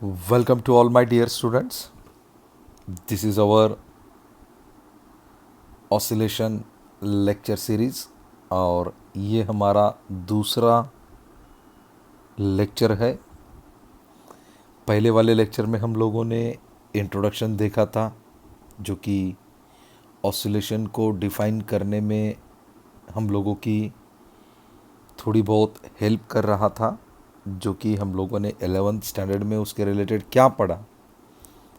Welcome to all my dear students. This is our oscillation lecture series और ये हमारा दूसरा लेक्चर है। पहले वाले लेक्चर में हम लोगों ने इंट्रोडक्शन देखा था जो कि ऑसिलेशन को डिफ़ाइन करने में हम लोगों की थोड़ी बहुत हेल्प कर रहा था, जो कि हम लोगों ने 11th स्टैंडर्ड में उसके रिलेटेड क्या पढ़ा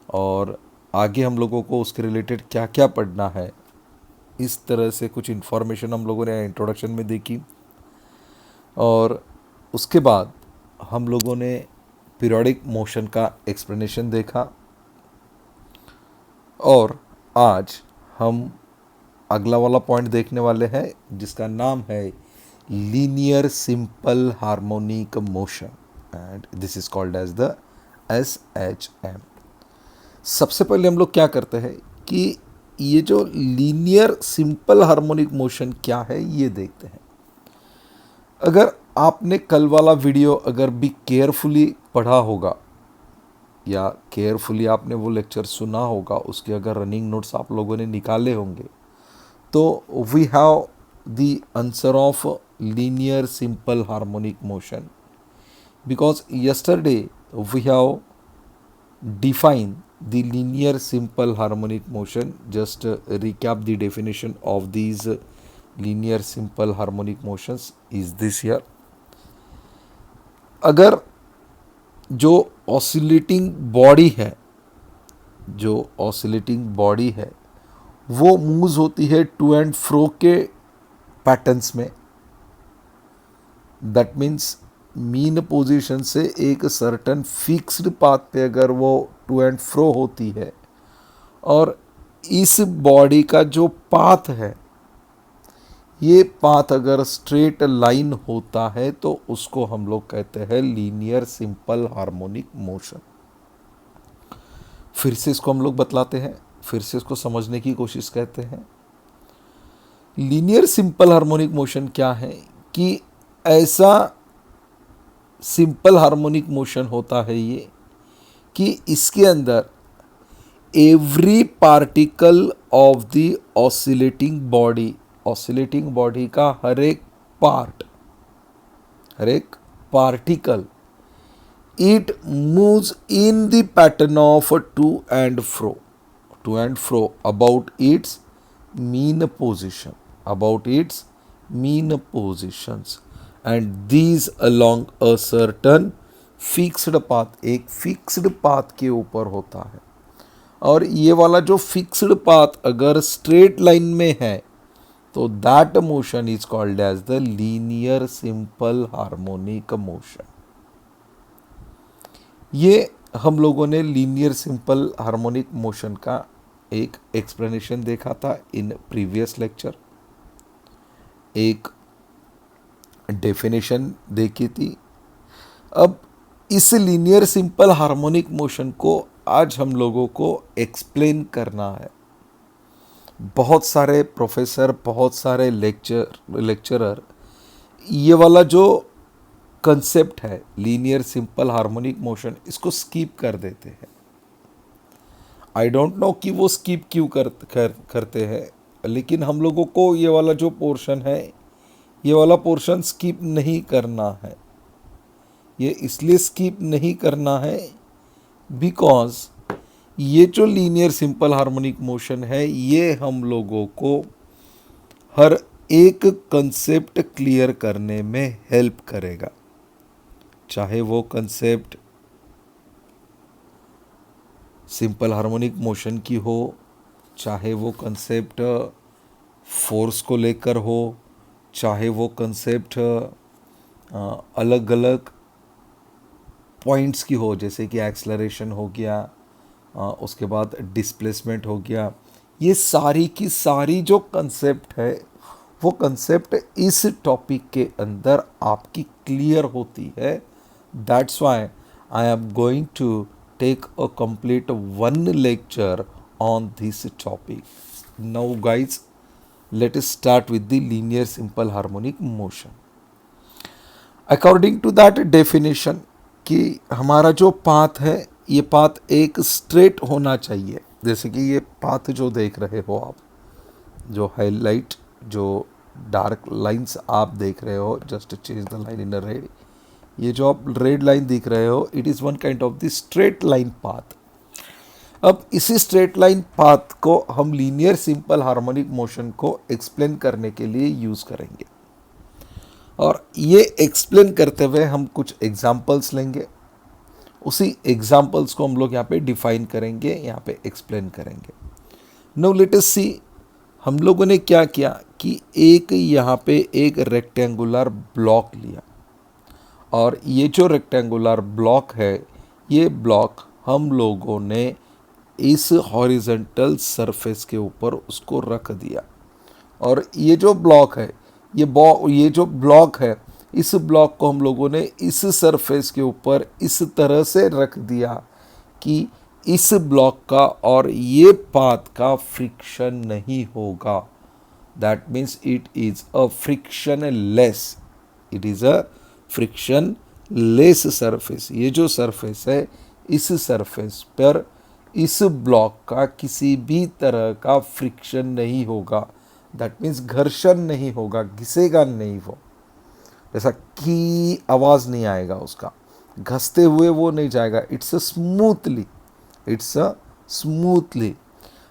और आगे हम लोगों को उसके रिलेटेड क्या क्या पढ़ना है। इस तरह से कुछ इन्फॉर्मेशन हम लोगों ने इंट्रोडक्शन में देखी और उसके बाद हम लोगों ने पीरियोडिक मोशन का एक्सप्लेनेशन देखा और आज हम अगला वाला पॉइंट देखने वाले हैं जिसका नाम है linear simple harmonic motion and this is called as the SHM। सबसे पहले हम लोग क्या करते हैं कि ये जो लीनियर सिंपल हार्मोनिक मोशन क्या है ये देखते हैं। अगर आपने कल वाला वीडियो अगर भी केयरफुली पढ़ा होगा या केयरफुली आपने वो लेक्चर सुना होगा, उसके अगर रनिंग नोट्स आप लोगों ने निकाले होंगे तो we have the answer of linear simple harmonic motion because yesterday we have defined the linear simple harmonic motion. Just recap the definition of these linear simple harmonic motions is this here. अगर जो oscillating body है, जो oscillating body है वो moves होती है to and फ्रो के patterns में, दैट मीन्स मीन पोजीशन से एक सर्टन फिक्स्ड पाथ पे अगर वो टू एंड फ्रो होती है और इस बॉडी का जो पाथ है ये पाथ अगर स्ट्रेट लाइन होता है तो उसको हम लोग कहते हैं लीनियर सिंपल हार्मोनिक मोशन। फिर से इसको हम लोग बतलाते हैं, फिर से इसको समझने की कोशिश करते हैं। लीनियर सिंपल हार्मोनिक मोशन क्या है कि ऐसा सिंपल हार्मोनिक मोशन होता है ये कि इसके अंदर every particle of the oscillating body का हर एक particle it moves in the pattern of to and fro about its mean positions and these along a certain fixed path, एक फिक्स्ड पाथ के ऊपर होता है और ये वाला जो फिक्स्ड पाथ अगर स्ट्रेट लाइन में है तो that motion is called as the linear simple harmonic motion. ये हम लोगों ने लीनियर सिंपल हार्मोनिक मोशन का एक एक्सप्लेनेशन देखा था इन प्रीवियस लेक्चर, एक डेफिनेशन देखी थी। अब इस लीनियर सिंपल हार्मोनिक मोशन को आज हम लोगों को एक्सप्लेन करना है। बहुत सारे प्रोफेसर, बहुत सारे लेक्चरर ये वाला जो कंसेप्ट है लीनियर सिंपल हार्मोनिक मोशन इसको स्किप कर देते हैं। आई डोंट नो कि वो स्किप क्यों करते हैं, लेकिन हम लोगों को ये वाला जो पोर्शन है ये वाला पोर्शन स्किप नहीं करना है। ये इसलिए स्किप नहीं करना है बिकॉज ये जो लीनियर सिंपल हार्मोनिक मोशन है ये हम लोगों को हर एक कंसेप्ट क्लियर करने में हेल्प करेगा, चाहे वो कंसेप्ट सिंपल हार्मोनिक मोशन की हो, चाहे वो कंसेप्ट फोर्स को लेकर हो, चाहे वो कंसेप्ट अलग अलग पॉइंट्स की हो, जैसे कि एक्सेलरेशन हो गया, उसके बाद डिस्प्लेसमेंट हो गया। ये सारी की सारी जो कंसेप्ट है वो कंसेप्ट इस टॉपिक के अंदर आपकी क्लियर होती है। That's why I am going to take a complete one lecture on this topic. Now guys, let us start with the linear simple harmonic motion. According to that definition कि हमारा जो path है ये path एक straight होना चाहिए। जैसे कि ये पाथ जो देख रहे हो आप, जो हाईलाइट, जो डार्क लाइंस आप देख रहे हो, just change the line in a red, ये जो आप रेड लाइन दिख रहे हो, it is one kind of the straight line path. अब इसी स्ट्रेट लाइन पाथ को हम लीनियर सिंपल हार्मोनिक मोशन को एक्सप्लेन करने के लिए यूज़ करेंगे, और ये एक्सप्लेन करते हुए हम कुछ एग्जाम्पल्स लेंगे। उसी एग्जाम्पल्स को हम लोग यहाँ पे डिफाइन करेंगे, यहाँ पे एक्सप्लेन करेंगे। नाउ लेट अस सी, हम लोगों ने क्या किया कि एक यहाँ पे एक रेक्टेंगुलर ब्लॉक लिया, और ये जो रेक्टेंगुलर ब्लॉक है, ये ब्लॉक हम लोगों ने इस हॉरिजेंटल सरफेस के ऊपर उसको रख दिया। और ये जो ब्लॉक है, ये जो ब्लॉक है, इस ब्लॉक को हम लोगों ने इस सरफेस के ऊपर इस तरह से रख दिया कि इस ब्लॉक का और ये पाथ का फ्रिक्शन नहीं होगा। That means it is a frictionless, it is a frictionless surface. ये जो सरफेस है, इस सरफेस पर इस ब्लॉक का किसी भी तरह का फ्रिक्शन नहीं होगा। दैट मीन्स घर्षण नहीं होगा, घिसेगा नहीं वो, जैसा की आवाज़ नहीं आएगा उसका, घसते हुए वो नहीं जाएगा। It's a smoothly.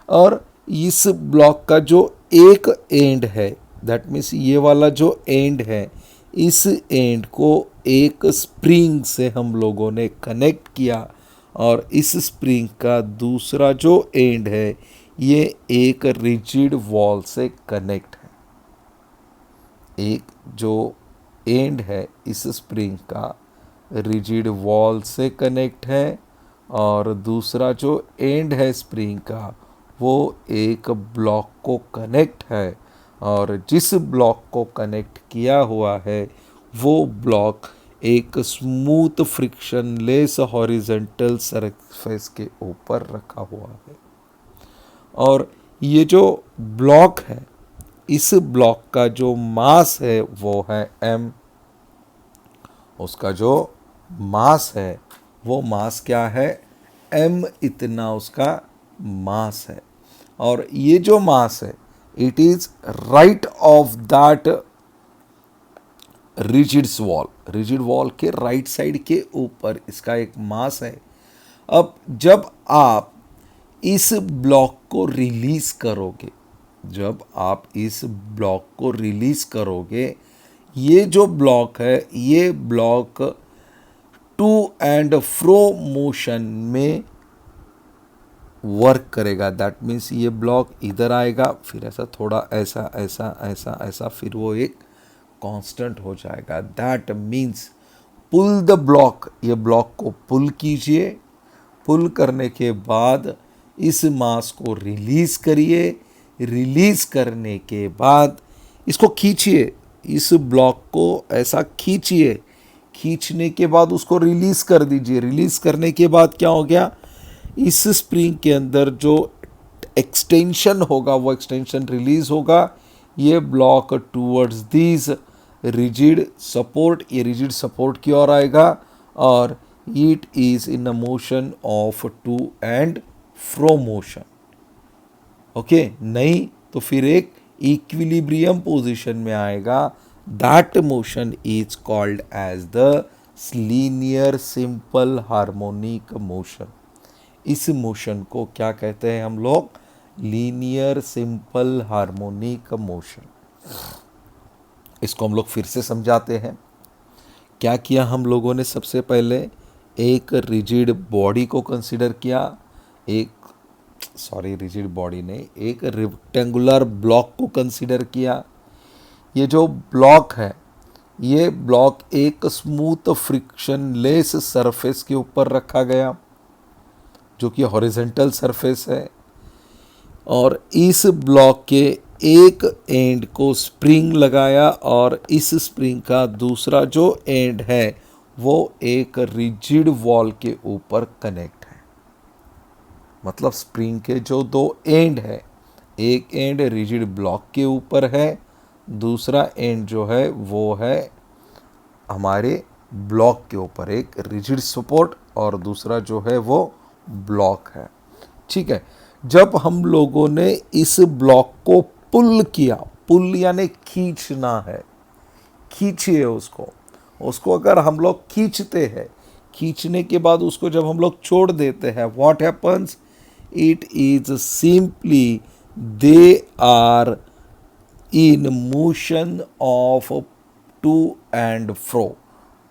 और इस ब्लॉक का जो एक एंड है, दैट मीन्स ये वाला जो एंड है, इस एंड को एक स्प्रिंग से हम लोगों ने कनेक्ट किया, और इस स्प्रिंग का दूसरा जो एंड है, ये एक रिजिड वॉल से कनेक्ट है। एक जो एंड है इस स्प्रिंग का रिजिड वॉल से कनेक्ट है, और दूसरा जो एंड है स्प्रिंग का, वो एक ब्लॉक को कनेक्ट है, और जिस ब्लॉक को कनेक्ट किया हुआ है वो ब्लॉक एक स्मूथ फ्रिक्शनलेस हॉरिजेंटल सरफेस के ऊपर रखा हुआ है। और ये जो ब्लॉक है, इस ब्लॉक का जो मास है वो है m। उसका जो मास है वो मास क्या है, m इतना उसका मास है। और ये जो मास है, it is right of that rigid wall के राइट साइड के ऊपर इसका एक मास है। अब जब आप इस ब्लॉक को रिलीज करोगे, जब आप इस ब्लॉक को रिलीज करोगे, ये जो ब्लॉक है, ये block to and fro motion में वर्क करेगा। दैट मीन्स ये ब्लॉक इधर आएगा, फिर ऐसा थोड़ा ऐसा ऐसा ऐसा ऐसा, फिर वो एक कांस्टेंट हो जाएगा। That means pull the block, ये ब्लॉक को पुल कीजिए, पुल करने के बाद इस मास को रिलीज करिए, रिलीज करने के बाद इसको खींचिए, इस ब्लॉक को ऐसा खींचिए, खींचने के बाद उसको रिलीज कर दीजिए। रिलीज करने के बाद क्या हो गया, इस स्प्रिंग के अंदर जो एक्सटेंशन होगा वो एक्सटेंशन रिलीज होगा, ये block towards this rigid support, ये रिजिड सपोर्ट की ओर आएगा, और it is in a motion of to and fro motion. Okay, नहीं तो फिर एक इक्विलिब्रियम पोजीशन में आएगा। That motion is called as the linear simple harmonic motion. इस मोशन को क्या कहते हैं हम लोग, लीनियर सिंपल हार्मोनिक मोशन। इसको हम लोग फिर से समझाते हैं। क्या किया हम लोगों ने, सबसे पहले एक रिजिड बॉडी को कंसीडर किया, रिजिड बॉडी नहीं, एक रेक्टेंगुलर ब्लॉक को कंसीडर किया। ये जो ब्लॉक है, ये ब्लॉक एक स्मूथ फ्रिक्शनलेस सरफेस के ऊपर रखा गया, जो कि हॉरिजेंटल सरफेस है, और इस ब्लॉक के एक एंड को स्प्रिंग लगाया, और इस स्प्रिंग का दूसरा जो एंड है वो एक रिजिड वॉल के ऊपर कनेक्ट है। मतलब स्प्रिंग के जो दो एंड है, एक एंड रिजिड ब्लॉक के ऊपर है, दूसरा एंड जो है वो है हमारे ब्लॉक के ऊपर, एक रिजिड सपोर्ट और दूसरा जो है वो ब्लॉक है। ठीक है, जब हम लोगों ने इस ब्लॉक को पुल किया, पुल यानी खींचना है, खींचिए उसको, उसको अगर हम लोग खींचते हैं, खींचने के बाद उसको जब हम लोग छोड़ देते हैं, what happens, it is simply they are in motion of to and fro,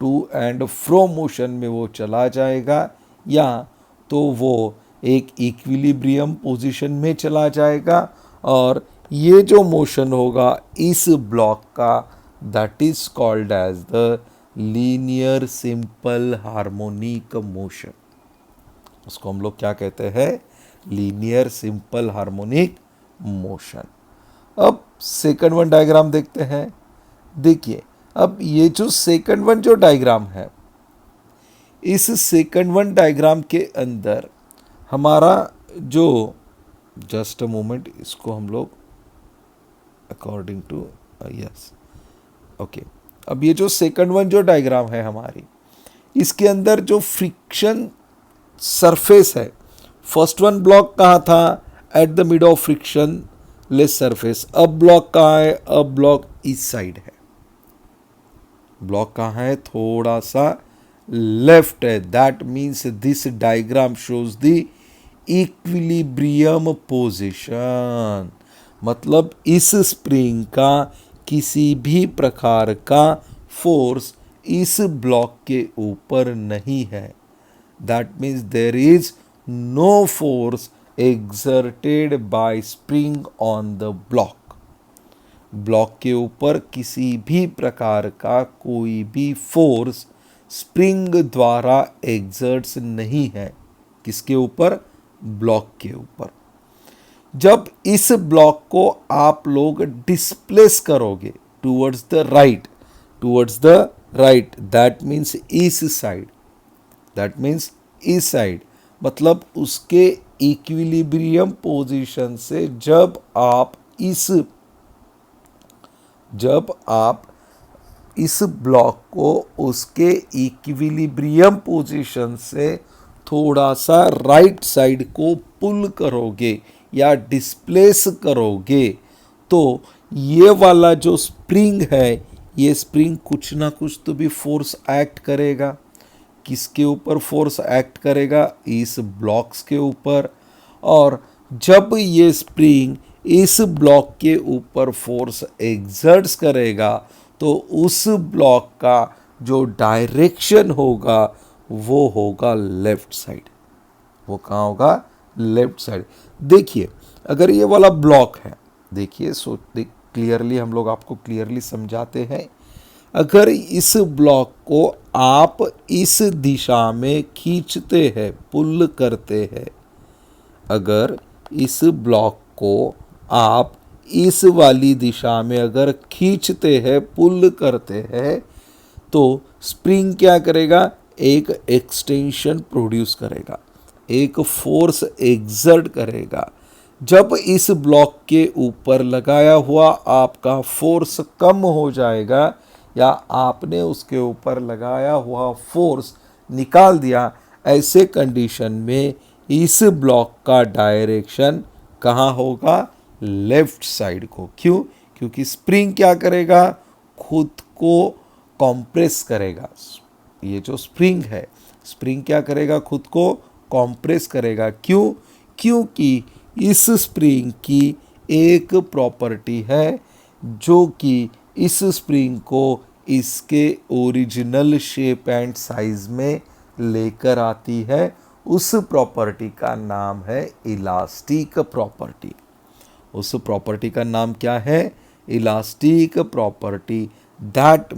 to and fro motion में वो चला जाएगा, या तो वो एक इक्विलिब्रियम पोजीशन में चला जाएगा, और ये जो मोशन होगा इस ब्लॉक का, that is called as the linear simple harmonic motion. उसको हम लोग क्या कहते हैं, लीनियर सिंपल हार्मोनिक मोशन। अब सेकंड वन डायग्राम देखते हैं। देखिए, अब ये जो सेकंड वन जो डायग्राम है, इस सेकंड वन डायग्राम के अंदर हमारा जो, जस्ट अ मोमेंट, इसको हम लोग अकॉर्डिंग टू, यस, ओके, अब ये जो सेकंड वन जो डायग्राम है हमारी, इसके अंदर जो फ्रिक्शन सरफेस है, फर्स्ट वन ब्लॉक कहाँ था, at the mid of friction less surface. अब ब्लॉक कहाँ है, अब ब्लॉक इस साइड है, ब्लॉक कहाँ है, थोड़ा सा लेफ्ट है। That means this diagram shows the equilibrium position, मतलब इस स्प्रिंग का किसी भी प्रकार का फोर्स इस ब्लॉक के ऊपर नहीं है। That means there is no force exerted by spring on the block, block के ऊपर किसी भी प्रकार का कोई भी फोर्स स्प्रिंग द्वारा एग्जर्ट्स नहीं है। किसके ऊपर, ब्लॉक के ऊपर। जब इस ब्लॉक को आप लोग डिस्प्लेस करोगे towards the right, towards the right, that means इस साइड, दैट मीन्स इस साइड, मतलब उसके इक्विलिब्रियम पोजीशन से जब आप इस ब्लॉक को उसके इक्विलिब्रियम पोजीशन से थोड़ा सा राइट साइड को पुल करोगे या डिस्प्लेस करोगे, तो ये वाला जो स्प्रिंग है, ये स्प्रिंग कुछ ना कुछ तो भी फोर्स एक्ट करेगा। किसके ऊपर फोर्स एक्ट करेगा, इस ब्लॉक्स के ऊपर। और जब ये स्प्रिंग इस ब्लॉक के ऊपर फोर्स एग्जर्ट्स करेगा, तो उस ब्लॉक का जो डायरेक्शन होगा वो होगा लेफ्ट साइड। वो कहाँ होगा, लेफ्ट साइड। देखिए, अगर ये वाला ब्लॉक है, देखिए, सो क्लियरली हम लोग आपको क्लियरली समझाते हैं। अगर इस ब्लॉक को आप इस दिशा में खींचते हैं, पुल करते हैं, अगर इस ब्लॉक को आप इस वाली दिशा में अगर खींचते हैं, पुल करते हैं, तो स्प्रिंग क्या करेगा, एक एक्सटेंशन प्रोड्यूस करेगा, एक फोर्स एग्जर्ट करेगा। जब इस ब्लॉक के ऊपर लगाया हुआ आपका फोर्स कम हो जाएगा, या आपने उसके ऊपर लगाया हुआ फोर्स निकाल दिया, ऐसे कंडीशन में इस ब्लॉक का डायरेक्शन कहाँ होगा, लेफ्ट साइड को। क्यों, क्योंकि स्प्रिंग क्या करेगा, खुद को कॉम्प्रेस करेगा। ये जो स्प्रिंग है, स्प्रिंग क्या करेगा, खुद को कॉम्प्रेस करेगा। क्यों, क्योंकि इस स्प्रिंग की एक प्रॉपर्टी है जो कि इस स्प्रिंग को इसके ओरिजिनल शेप एंड साइज में लेकर आती है। उस प्रॉपर्टी का नाम है इलास्टिक प्रॉपर्टी। उस प्रॉपर्टी का नाम क्या है, elastic property. That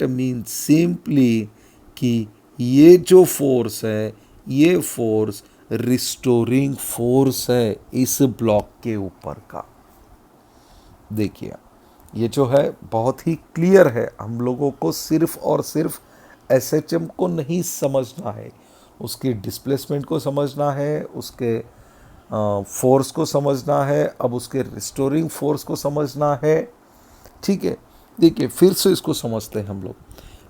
means simply कि ये जो फोर्स है, ये फोर्स रिस्टोरिंग फोर्स है इस ब्लॉक के ऊपर का। देखिए, ये जो है बहुत ही क्लियर है। हम लोगों को सिर्फ और सिर्फ एसएचएम को नहीं समझना है, उसकी डिस्प्लेसमेंट को समझना है, उसके फोर्स को समझना है, अब उसके रिस्टोरिंग फोर्स को समझना है। ठीक है, देखिए फिर से इसको समझते हैं हम लोग।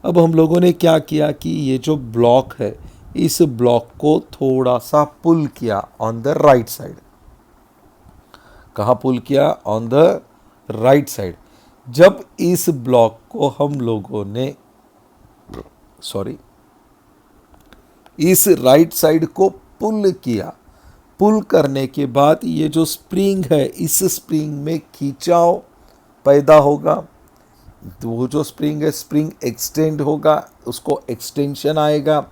अब हम लोगों ने क्या किया कि ये जो ब्लॉक है, इस ब्लॉक को थोड़ा सा पुल किया ऑन द राइट साइड। कहाँ पुल किया? On the right side. जब इस ब्लॉक को हम लोगों ने इस राइट साइड को पुल किया, पुल करने के बाद ये जो स्प्रिंग है, इस स्प्रिंग में खिंचाव पैदा होगा। तो वो जो स्प्रिंग है, स्प्रिंग एक्सटेंड होगा, उसको एक्सटेंशन आएगा।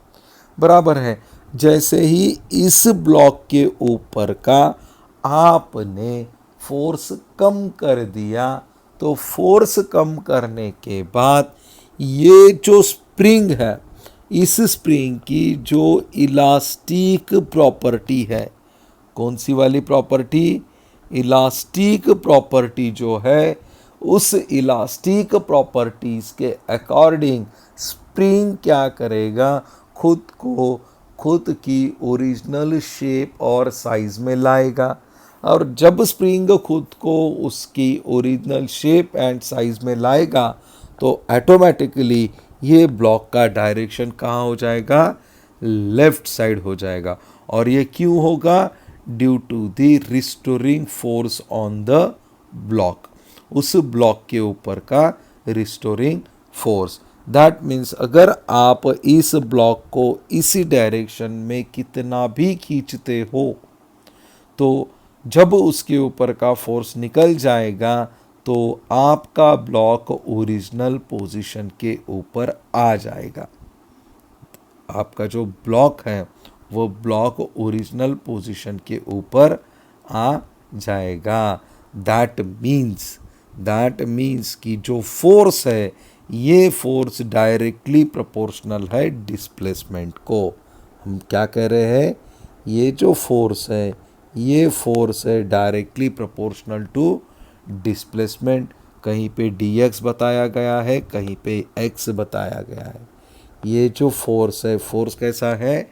बराबर है। जैसे ही इस ब्लॉक के ऊपर का आपने फोर्स कम कर दिया, तो फोर्स कम करने के बाद ये जो स्प्रिंग है, इस स्प्रिंग की जो इलास्टिक प्रॉपर्टी है, कौन सी वाली प्रॉपर्टी? इलास्टिक प्रॉपर्टी जो है, उस इलास्टिक प्रॉपर्टीज के अकॉर्डिंग स्प्रिंग क्या करेगा? खुद की ओरिजिनल शेप और साइज में लाएगा। और जब स्प्रिंग खुद को उसकी ओरिजिनल शेप एंड साइज में लाएगा, तो ऑटोमेटिकली ये ब्लॉक का डायरेक्शन कहाँ हो जाएगा? लेफ्ट साइड हो जाएगा। और ये क्यों होगा? Due to the restoring force on the block, उस ब्लॉक के ऊपर का रिस्टोरिंग फोर्स। दैट मीन्स अगर आप इस ब्लॉक को इसी डायरेक्शन में कितना भी खींचते हो, तो जब उसके ऊपर का फोर्स निकल जाएगा, तो आपका ब्लॉक ओरिजिनल पोजीशन के ऊपर आ जाएगा। आपका जो ब्लॉक है, वो ब्लॉक ओरिजिनल पोजीशन के ऊपर आ जाएगा। दैट मीन्स कि जो फोर्स है, ये फोर्स डायरेक्टली प्रोपोर्शनल है डिस्प्लेसमेंट को। हम क्या कह रहे हैं? ये जो फोर्स है, ये फोर्स है डायरेक्टली प्रोपोर्शनल टू डिस्प्लेसमेंट। कहीं पे dx बताया गया है, कहीं पे x बताया गया है। ये जो फोर्स है, फोर्स कैसा है?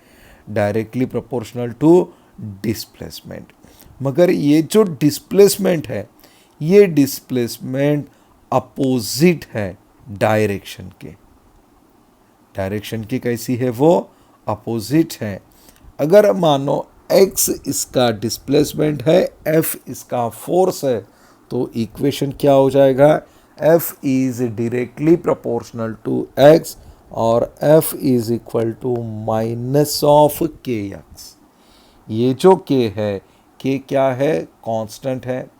Directly proportional to displacement. मगर ये जो डिस्प्लेसमेंट है, ये डिस्प्लेसमेंट अपोजिट है डायरेक्शन के। डायरेक्शन की कैसी है? वो अपोजिट है। अगर मानो x इसका डिस्प्लेसमेंट है, f इसका फोर्स है, तो इक्वेशन क्या हो जाएगा? f is directly proportional to x और f is equal to minus of kx। ये जो k है, k क्या है? कांस्टेंट है।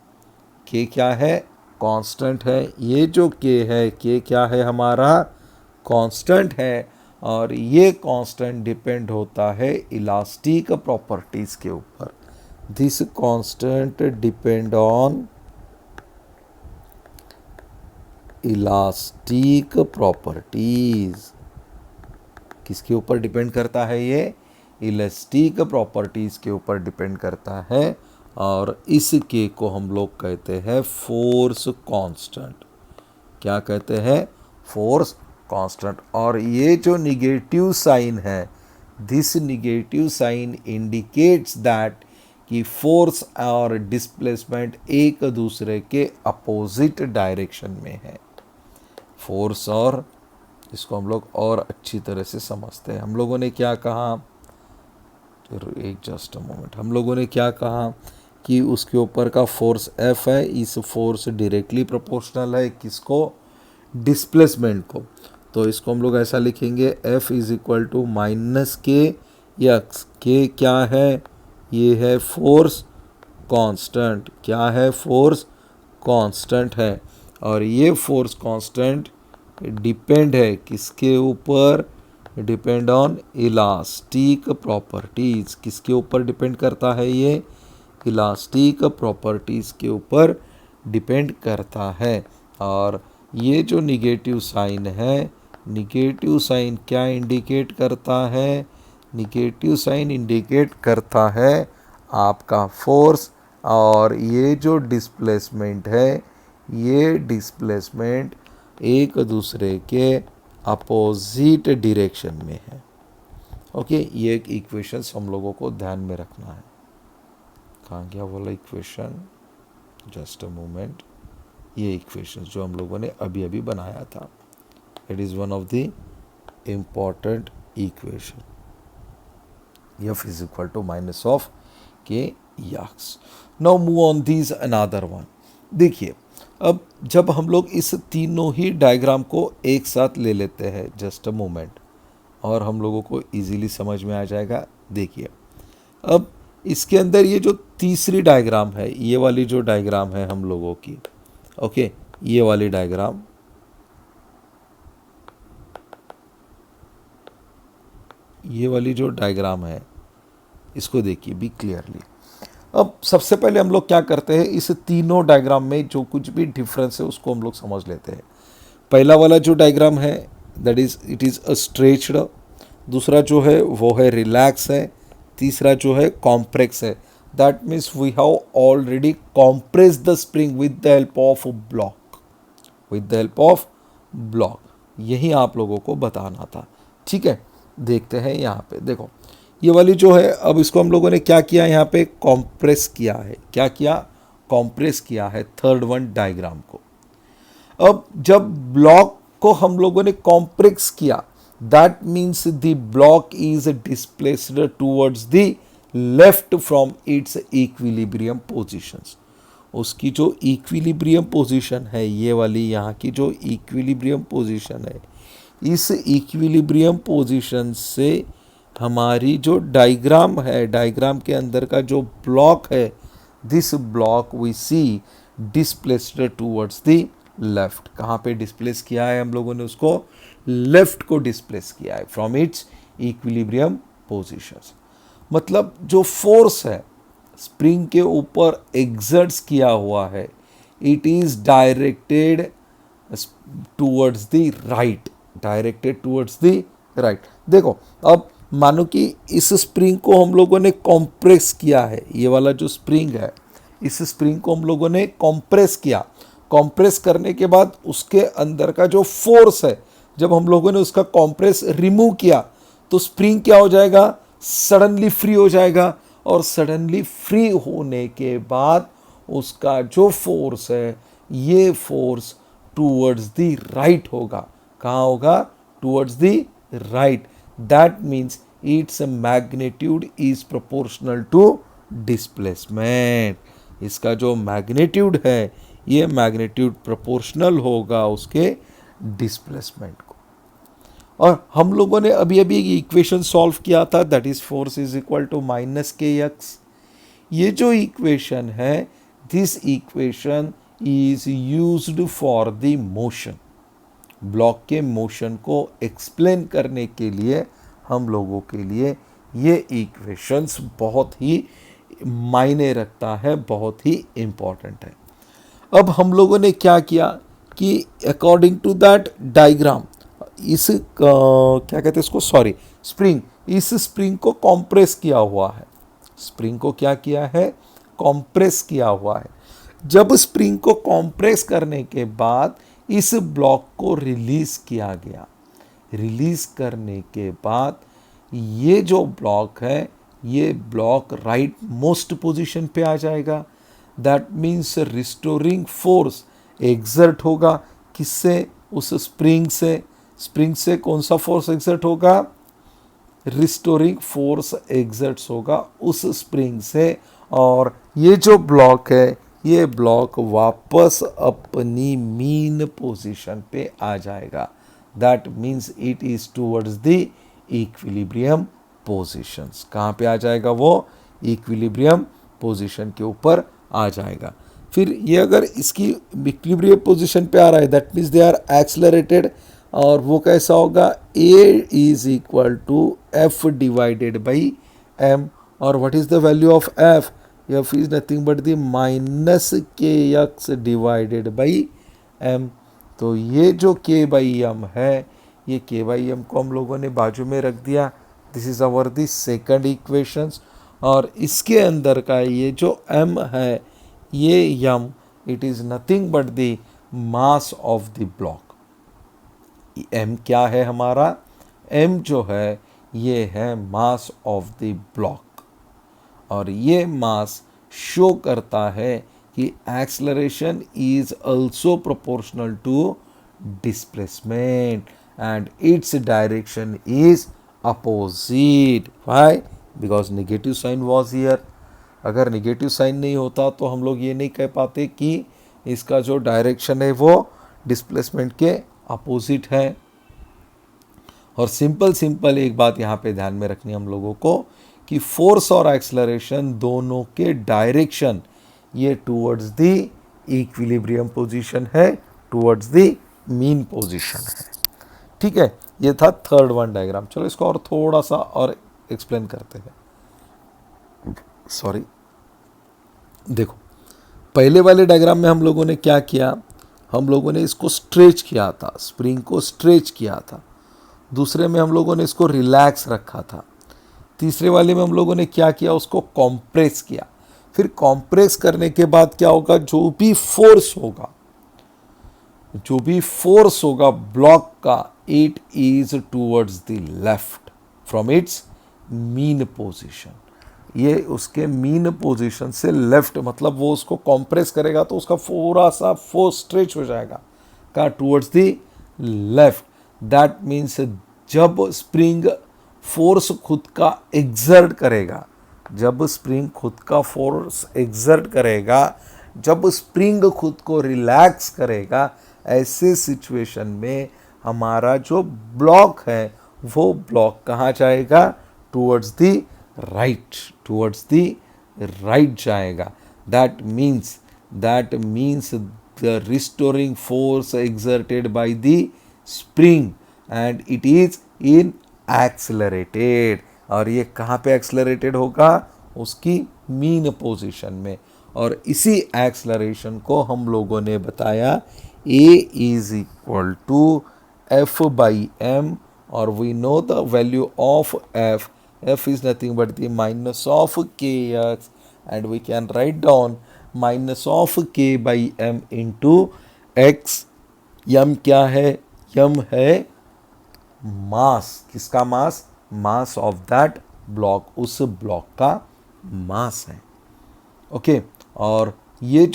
k क्या है? कांस्टेंट है। ये जो k है, k क्या है हमारा? कांस्टेंट है। और ये कांस्टेंट डिपेंड होता है इलास्टिक प्रॉपर्टीज के ऊपर। This constant depend on elastic properties. किसके ऊपर डिपेंड करता है? ये इलास्टिक प्रॉपर्टीज के ऊपर डिपेंड करता है। और इस के को हम लोग कहते हैं फोर्स कांस्टेंट। क्या कहते हैं? Force constant. और ये जो निगेटिव साइन है, this negative sign indicates that कि फोर्स और डिस्प्लेसमेंट एक दूसरे के अपोजिट डायरेक्शन में है। फोर्स और इसको हम लोग और अच्छी तरह से समझते हैं। हम लोगों ने क्या कहा? एक जस्ट अ मोमेंट। हम लोगों ने क्या कहा कि उसके ऊपर का फोर्स F है, इस फोर्स डायरेक्टली प्रोपोर्शनल है किसको? डिस्प्लेसमेंट को। तो इसको हम लोग ऐसा लिखेंगे, F is equal to minus के एक्स। के क्या है? ये है फोर्स कांस्टेंट। क्या है? फोर्स कांस्टेंट है। और ये फोर्स कांस्टेंट डिपेंड है किसके ऊपर? Depend on elastic properties. किसके ऊपर डिपेंड करता है? ये इलास्टिक प्रॉपर्टीज के ऊपर डिपेंड करता है। और ये जो निगेटिव साइन है, निगेटिव साइन क्या इंडिकेट करता है? निगेटिव साइन इंडिकेट करता है आपका फोर्स। और ये जो डिस्प्लेसमेंट है, ये डिस्प्लेसमेंट एक दूसरे के अपोजिट डायरेक्शन में है। ओके, ये एक इक्वेशंस हम लोगों को ध्यान में रखना है। कहाँ गया वाला इक्वेशन? Just a moment. ये इक्वेशंस जो हम लोगों ने अभी अभी बनाया था, it is one of the important equation. F is equal to minus of k x. Now move on these another one. देखिए अब जब हम लोग इस तीनों ही डायग्राम को एक साथ ले लेते हैं, जस्ट अ मोमेंट, और हम लोगों को इजीली समझ में आ जाएगा. देखिए अब इसके अंदर ये जो तीसरी डायग्राम है, ये वाली जो डायग्राम है हम लोगों की, ओके, ये वाली डायग्राम, ये वाली जो डायग्राम है इसको देखिए बी क्लियरली. अब सबसे पहले हम लोग क्या करते हैं, इस तीनों डायग्राम में जो कुछ भी डिफरेंस है उसको हम लोग समझ लेते हैं. पहला वाला जो डायग्राम है that is it is a stretched, दूसरा जो है वो है रिलैक्स है, तीसरा जो है कॉम्प्रेक्स है. That means we have already compress the spring with the help of block, with the help of block. यही आप लोगों को बताना था. ठीक है, देखते हैं यहाँ पे. देखो ये वाली जो है, अब इसको हम लोगों ने क्या किया, यहाँ पे कॉम्प्रेस किया है. क्या किया, कॉम्प्रेस किया है थर्ड वन डायग्राम को. अब जब ब्लॉक को हम लोगों ने कॉम्प्रेस किया, that means the block is displaced towards the left from its equilibrium positions. उसकी जो इक्विलिब्रियम पोजीशन है, ये वाली यहाँ की जो इक्विलिब्रियम पोजीशन है, इस इक्विलिब्रियम पोजीशन से हमारी जो डायग्राम है, डायग्राम के अंदर का जो ब्लॉक है, this block we see displaced towards the left. कहाँ पे डिस्प्लेस किया है हम लोगों ने, उसको लेफ्ट को डिस्प्लेस किया है फ्रॉम इट्स इक्विलिब्रियम पोजीशंस. मतलब जो फोर्स है स्प्रिंग के ऊपर एग्जर्ट्स किया हुआ है, it is directed towards the right, directed towards the right. देखो अब मानो कि इस स्प्रिंग को हम लोगों ने कॉम्प्रेस किया है, ये वाला जो स्प्रिंग है, इस स्प्रिंग को हम लोगों ने कॉम्प्रेस किया. कॉम्प्रेस करने के बाद उसके अंदर का जो फोर्स है, जब हम लोगों ने उसका कॉम्प्रेस रिमूव किया तो स्प्रिंग क्या हो जाएगा, सडनली फ्री हो जाएगा. और सडनली फ्री होने के बाद उसका जो फोर्स है, ये फोर्स टूवर्ड्स द राइट होगा. कहाँ होगा, towards the right. That means its magnitude is proportional to displacement. इसका जो मैग्नीट्यूड है, ये मैग्नीट्यूड प्रोपोर्शनल होगा उसके डिस्प्लेसमेंट को. और हम लोगों ने अभी अभी एक इक्वेशन सॉल्व किया था, that is force is equal to minus के एक्स. ये जो इक्वेशन है, this equation is used for the motion. Block के मोशन को एक्सप्लेन करने के लिए हम लोगों के लिए ये इक्वेशंस बहुत ही मायने रखता है, बहुत ही इम्पॉर्टेंट है. अब हम लोगों ने क्या किया कि अकॉर्डिंग टू दैट डायग्राम, इस क्या कहते हैं इसको, सॉरी, स्प्रिंग, इस स्प्रिंग को कॉम्प्रेस किया हुआ है. स्प्रिंग को क्या किया है, कॉम्प्रेस किया हुआ है. जब स्प्रिंग को कॉम्प्रेस करने के बाद इस ब्लॉक को रिलीज किया गया, रिलीज करने के बाद ये जो ब्लॉक है, ये ब्लॉक राइट मोस्ट पोजीशन पे आ जाएगा. That means restoring force exert होगा. किससे, उस स्प्रिंग से. स्प्रिंग से कौन सा फोर्स एग्जर्ट होगा, रिस्टोरिंग फोर्स एग्जर्ट्स होगा उस स्प्रिंग से. और ये जो ब्लॉक है, ये ब्लॉक वापस अपनी मीन पोजीशन पे आ जाएगा. That means it is towards the equilibrium positions. कहाँ पे आ जाएगा वो, इक्विलिब्रियम पोजीशन के ऊपर आ जाएगा. फिर ये अगर इसकी इक्विलिब्रियम पोजीशन पे आ रहा है, that means they are accelerated. और वो कैसा होगा, a is equal to F divided by M. और what is the value of F, F is nothing but the minus के एक्स डिवाइडेड बाई एम. तो ये जो के बाई एम है, ये के बाई एम को हम लोगों ने बाजू में रख दिया. This is our the second equations. और इसके अंदर का ये जो m है, ये m, it is nothing but the mass of the block. m क्या है हमारा, m जो है ये है मास ऑफ द ब्लॉक. और ये मास शो करता है कि acceleration is also proportional to displacement. and its direction is opposite. Why? Because negative sign was here. अगर नेगेटिव साइन नहीं होता तो हम लोग ये नहीं कह पाते कि इसका जो डायरेक्शन है वो डिस्प्लेसमेंट के अपोजिट है। और सिंपल एक बात यहाँ पे ध्यान में रखनी है हम लोगों को कि फोर्स और एक्सेलरेशन दोनों के डायरेक्शन ये टूवर्ड्स द इक्विलिब्रियम पोजीशन है, टूवर्ड्स द मीन पोजीशन है। ठीक है, ये था थर्ड वन डायग्राम। चलो इसको और थोड़ा सा और एक्सप्लेन करते हैं। सॉरी, देखो पहले वाले डायग्राम में हम लोगों ने क्या किया, हम लोगों ने इसको स्ट्रेच किया था, स्प्रिंग को स्ट्रेच किया था। दूसरे में हम लोगों ने इसको रिलैक्स रखा था। तीसरे वाले में हम लोगों ने क्या किया, उसको कॉम्प्रेस किया। फिर कॉम्प्रेस करने के बाद क्या होगा, जो भी फोर्स होगा ब्लॉक का, it is towards the left from its mean position. ये उसके मीन पोजीशन से लेफ्ट, मतलब वो उसको कॉम्प्रेस करेगा तो उसका पूरा सा फोर्स स्ट्रेच हो जाएगा का towards the left. That means जब स्प्रिंग फोर्स खुद का एग्जर्ट करेगा, जब स्प्रिंग खुद का फोर्स एग्जर्ट करेगा, जब स्प्रिंग खुद को रिलैक्स करेगा, ऐसे सिचुएशन में हमारा जो ब्लॉक है वो ब्लॉक कहाँ जाएगा, towards the right, towards the right जाएगा। That means the restoring force exerted by the spring and it is in accelerated। और ये कहाँ पे एक्सलरेटेड होगा, उसकी मीन पोजीशन में। और इसी एक्सलरेशन को हम लोगों ने बताया a is equal to F/m, और we know the value of F is nothing but the minus of kx, and we can write down minus of k/m into x। m क्या है, m है मास, किसका मास, मास ऑफ दैट ब्लॉक, उस block का मास है। Okay, और ये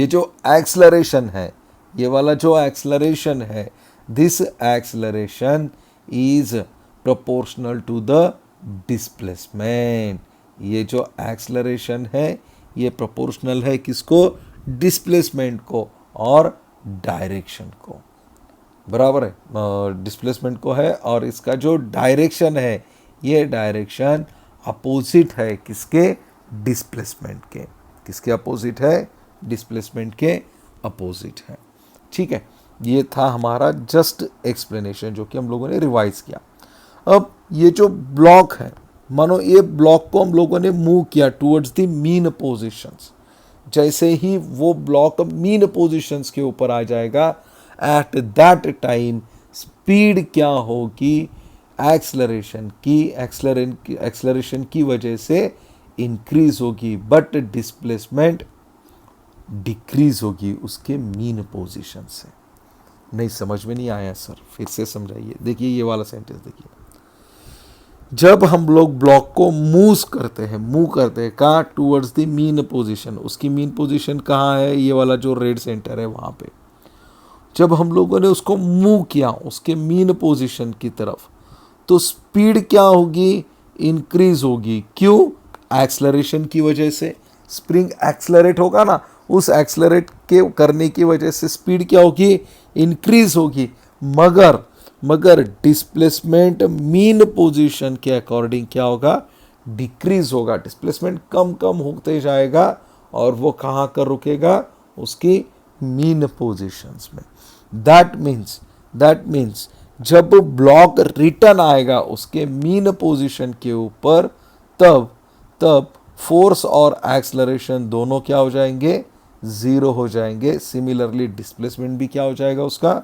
जो एक्सलरेशन है, ये वाला जो एक्सलरेशन है, this acceleration is proportional to the displacement. ये जो एक्सलरेशन है ये प्रोपोर्शनल है किसको, डिस्प्लेसमेंट को और डायरेक्शन को, बराबर है, डिस्प्लेसमेंट को है। और इसका जो डायरेक्शन है, ये डायरेक्शन अपोजिट है किसके, डिस्प्लेसमेंट के। किसके अपोजिट है, डिस्प्लेसमेंट के अपोजिट है। ठीक है, ये था हमारा जस्ट एक्सप्लेनेशन जो कि हम लोगों ने रिवाइज किया। अब ये जो ब्लॉक है, मानो ये ब्लॉक को हम लोगों ने मूव किया टूवर्ड्स द मीन पोजीशंस। जैसे ही वो ब्लॉक मीन पोजीशंस के ऊपर आ जाएगा, एट दैट टाइम स्पीड क्या होगी, एक्सलरेशन की वजह से इंक्रीज होगी, बट डिस्प्लेसमेंट डिक्रीज होगी उसके मीन पोजीशन से। नहीं समझ में नहीं आया सर, फिर से समझाइए। देखिए ये वाला सेंटेंस देखिए, जब हम लोग ब्लॉक को मूव करते हैं कहाँ, टूवर्ड्स द मीन पोजीशन। उसकी मीन पोजीशन कहाँ है, ये वाला जो रेड सेंटर है वहाँ पे। जब हम लोगों ने उसको मूव किया उसके मीन पोजीशन की तरफ, तो स्पीड क्या होगी, इंक्रीज होगी। क्यों, एक्सलरेशन की वजह से। स्प्रिंग एक्सलरेट होगा ना, उस एक्सलरेट के करने की वजह से स्पीड क्या होगी, इंक्रीज होगी। मगर डिस्प्लेसमेंट मीन पोजीशन के अकॉर्डिंग क्या होगा, डिक्रीज होगा। डिस्प्लेसमेंट कम होते जाएगा और वो कहाँ कर रुकेगा, उसकी मीन पोजीशंस में। दैट मीन्स जब ब्लॉक रिटर्न आएगा उसके मीन पोजीशन के ऊपर, तब फोर्स और एक्सलरेशन दोनों क्या हो जाएंगे, ज़ीरो हो जाएंगे। सिमिलरली डिस्प्लेसमेंट भी क्या हो जाएगा, उसका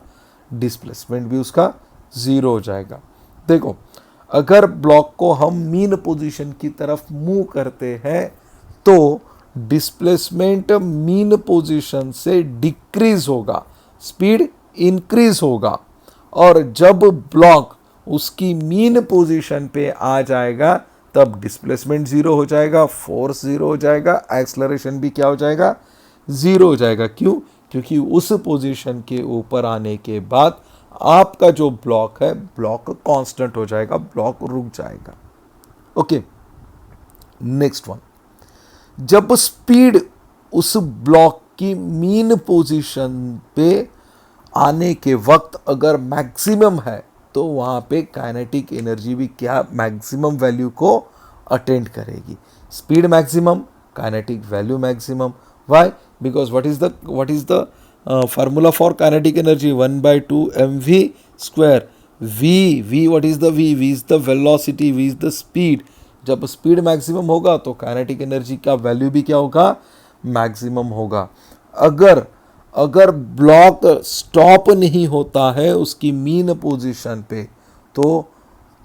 डिस्प्लेसमेंट भी उसका ज़ीरो हो जाएगा। देखो अगर ब्लॉक को हम मीन पोजीशन की तरफ मूव करते हैं तो डिस्प्लेसमेंट मीन पोजीशन से डिक्रीज होगा, स्पीड इंक्रीज होगा। और जब ब्लॉक उसकी मीन पोजीशन पे आ जाएगा तब डिस्प्लेसमेंट ज़ीरो हो जाएगा, फोर्स ज़ीरो हो जाएगा, एक्सलरेशन भी क्या हो जाएगा, ज़ीरो हो जाएगा। क्यों, क्योंकि उस पोजीशन के ऊपर आने के बाद आपका जो ब्लॉक है, ब्लॉक कांस्टेंट हो जाएगा, ब्लॉक रुक जाएगा। ओके, नेक्स्ट वन, जब स्पीड उस ब्लॉक की मीन पोजीशन पे आने के वक्त अगर मैक्सिमम है तो वहाँ पे काइनेटिक एनर्जी भी क्या मैक्सिमम वैल्यू को अटेंड करेगी। Speed maximum, kinetic value maximum. Why? Because what is the formula for kinetic energy? 1/2 mv²। v what is the v is the velocity, v is the speed. जब speed maximum होगा तो kinetic energy का value भी क्या होगा? Maximum होगा। अगर अगर ब्लॉक स्टॉप नहीं होता है उसकी मीन पोजीशन पे तो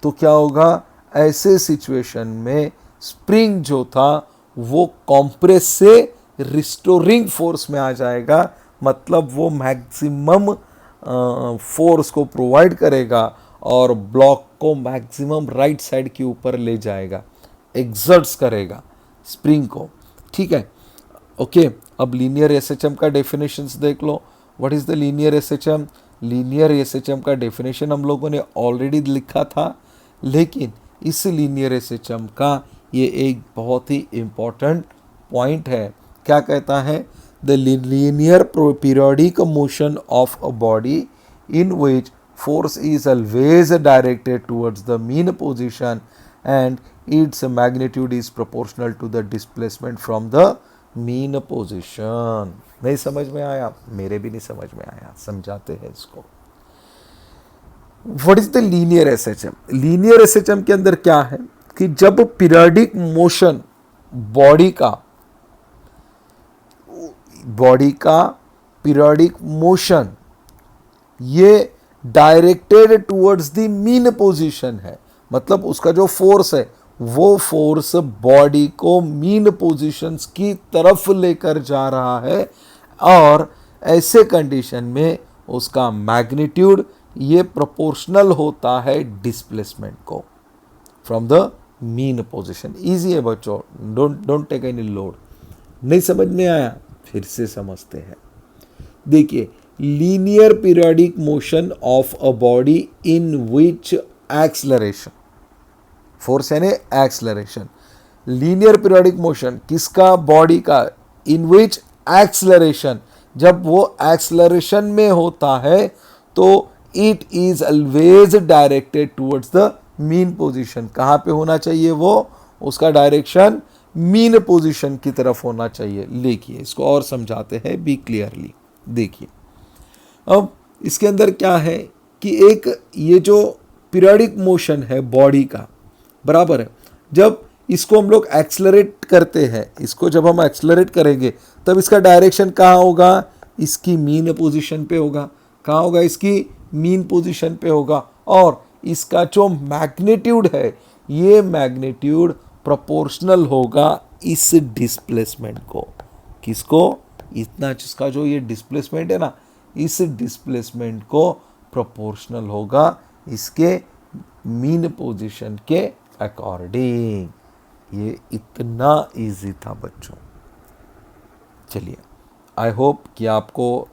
क्या होगा? ऐसे सिचुएशन में स्प्रिंग जो था वो कॉम्प्रेस से रिस्टोरिंग फोर्स में आ जाएगा, मतलब वो मैक्सिमम फोर्स को प्रोवाइड करेगा और ब्लॉक को मैक्सिमम राइट साइड के ऊपर ले जाएगा, एक्सर्ट्स करेगा स्प्रिंग को। ठीक है, ओके। अब लीनियर एसएचएम का डेफिनेशंस देख लो। What is the linear SHM? Linear SHM का डेफिनेशन हम लोगों ने ऑलरेडी लिखा था, लेकिन इस लीनियर एसएचएम का ये एक बहुत ही इम्पॉर्टेंट पॉइंट है। क्या कहता है? The linear periodic motion of a body in which force is always directed towards the mean position and its magnitude is proportional to the displacement from the mean position। नहीं समझ में आया? मेरे भी नहीं समझ में आया, समझाते हैं इसको। What is the linear SHM? Linear SHM के अंदर क्या है कि जब पीरियोडिक मोशन बॉडी का पीरियोडिक मोशन ये directed towards the mean position है, मतलब उसका जो फोर्स है वो फोर्स बॉडी को मीन पोजीशंस की तरफ लेकर जा रहा है, और ऐसे कंडीशन में उसका मैग्नीट्यूड ये प्रोपोर्शनल होता है डिस्प्लेसमेंट को from the mean position. Easy है बच्चों, डोंट टेक एनी लोड। नहीं समझ में आया? फिर से समझते हैं। देखिए, linear periodic motion of a body in which acceleration, force यानी एक्सलरेशन। लीनियर पीरियोडिक मोशन किसका? बॉडी का। इन विच एक्सलरेशन, जब वो एक्सलरेशन में होता है तो it is always directed towards the mean position. कहाँ पे होना चाहिए वो? उसका डायरेक्शन मीन पोजीशन की तरफ होना चाहिए। लिखिए, इसको और समझाते हैं बी क्लियरली। देखिए, अब इसके अंदर क्या है कि एक ये जो पीरियोडिक मोशन है बॉडी का, बराबर है, जब इसको हम लोग एक्सलरेट करते हैं, इसको जब हम एक्सलरेट करेंगे तब इसका डायरेक्शन कहाँ होगा? इसकी मीन पोजीशन पे होगा। कहाँ होगा? इसकी मीन पोजीशन पे होगा। और इसका जो मैग्नीट्यूड है ये मैग्नीट्यूड प्रोपोर्शनल होगा इस डिस्प्लेसमेंट को। किसको? इतना जिसका जो ये डिस्प्लेसमेंट है ना, इस डिस्प्लेसमेंट को प्रोपोर्शनल होगा इसके मीन पोजीशन के अकॉर्डिंग। ये इतना इजी था बच्चों। चलिए, आई होप कि आपको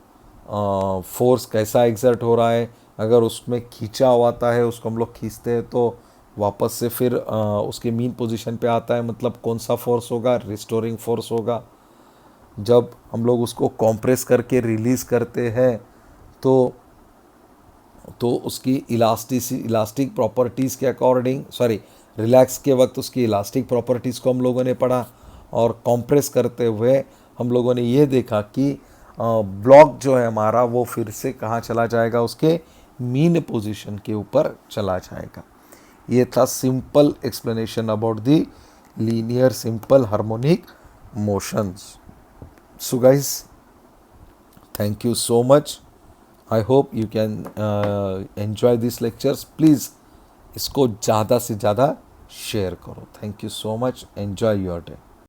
फोर्स कैसा एग्जर्ट हो रहा है। अगर उसमें खींचा हुआ आता है, उसको हम लोग खींचते हैं तो वापस से फिर उसके मीन पोजीशन पे आता है, मतलब कौन सा फोर्स होगा? रिस्टोरिंग फोर्स होगा। जब हम लोग उसको कॉम्प्रेस करके रिलीज़ करते हैं तो उसकी इलास्टिक प्रॉपर्टीज़ के अकॉर्डिंग, रिलैक्स के वक्त उसकी इलास्टिक प्रॉपर्टीज़ को हम लोगों ने पढ़ा, और कॉम्प्रेस करते हुए हम लोगों ने ये देखा कि ब्लॉक जो है हमारा वो फिर से कहाँ चला जाएगा? उसके मीन पोजीशन के ऊपर चला जाएगा। ये था simple explanation about the linear simple harmonic motions. So guys, thank you so much. I hope you can enjoy these lectures. Please इसको ज़्यादा से ज़्यादा शेयर करो। Thank you so much. Enjoy your day.